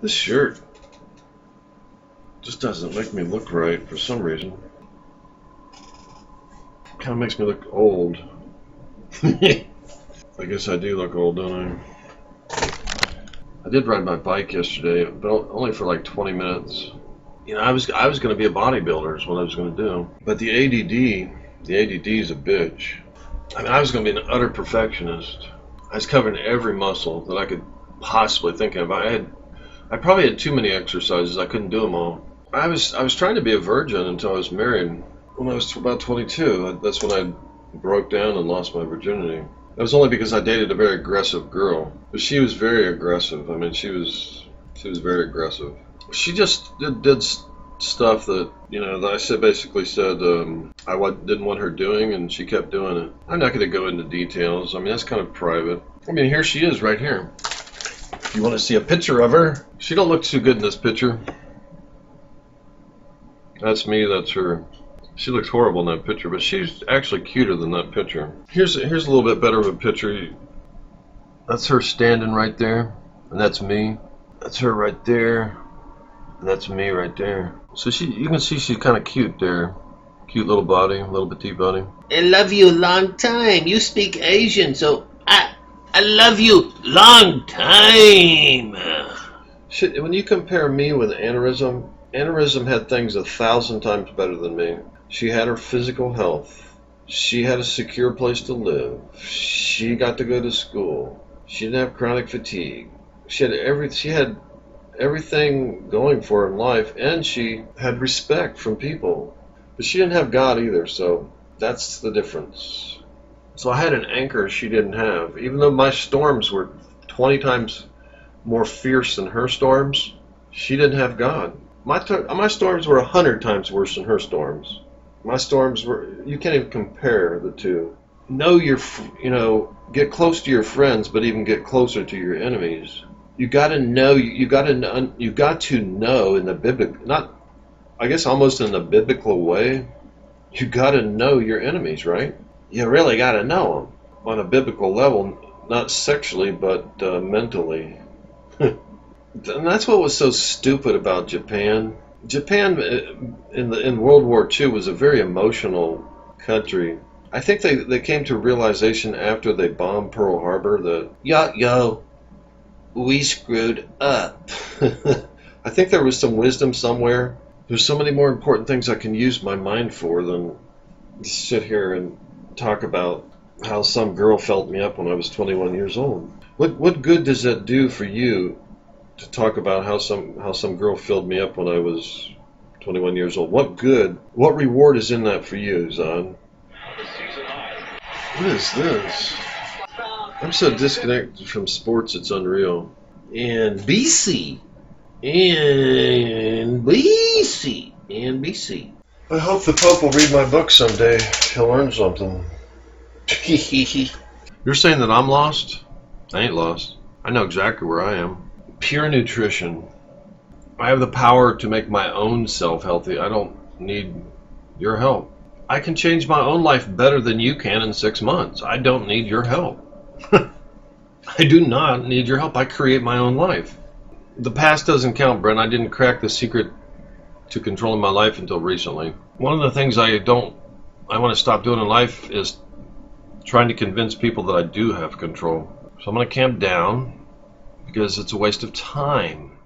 This shirt just doesn't make me look right for some reason. Kind of makes me look old. I guess I do look old, don't I? I did ride my bike yesterday, but only for like 20 minutes. You know, I was going to be a bodybuilder is what I was going to do. But the ADD is a bitch. I mean, I was going to be an utter perfectionist. I was covering every muscle that I could possibly think of. I probably had too many exercises. I couldn't do them all. I was trying to be a virgin until I was married. When I was about 22, that's when I broke down and lost my virginity. That was only because I dated a very aggressive girl. But she was very aggressive. I mean, she was very aggressive. She just did stuff that, you know, that I basically said I didn't want her doing, and she kept doing it. I'm not going to go into details. I mean, that's kind of private. I mean, here she is right here. If you want to see a picture of her, she don't look too good in this picture. That's me, that's her. She looks horrible in that picture, but she's actually cuter than that picture. Here's a little bit better of a picture. That's her standing right there, and that's me. That's her right there, and that's me right there. So you can see she's kind of cute there. Cute little body, little petite body. I love you long time. You speak Asian, so I love you long time. Shit, when you compare me with Aneurysm had things 1,000 times better than me. She had her physical health. She had a secure place to live. She got to go to school. She didn't have chronic fatigue. She had everything going for her in life, and she had respect from people. But she didn't have God either, so that's the difference. So I had an anchor she didn't have. Even though my storms were 20 times more fierce than her storms, she didn't have God. My storms were 100 times worse than her storms. My storms were, you can't even compare the two. Get close to your friends, but even get closer to your enemies. You got to know in the biblical, almost in the biblical way, you got to know your enemies, right? You really got to know them on a biblical level, not sexually, but mentally. And that's what was so stupid about Japan. Japan in World War II was a very emotional country. I think they came to a realization after they bombed Pearl Harbor that, we screwed up. I think there was some wisdom somewhere. There's so many more important things I can use my mind for than sit here and talk about how some girl felt me up when I was 21 years old. What good does that do for you to talk about how some girl filled me up when I was 21 years old? What reward is in that for you, Zon? What is this? I'm so disconnected from sports, it's unreal. And BC. I hope the Pope will read my book someday. He'll learn something. You're saying that I'm lost? I ain't lost. I know exactly where I am. Pure nutrition. I have the power to make my own self healthy. I don't need your help. I can change my own life better than you can in 6 months. I don't need your help. I do not need your help. I create my own life. The past doesn't count, Brent. I didn't crack the secret to controlling my life until recently. One of the things I want to stop doing in life is trying to convince people that I do have control. So I'm going to camp down because it's a waste of time.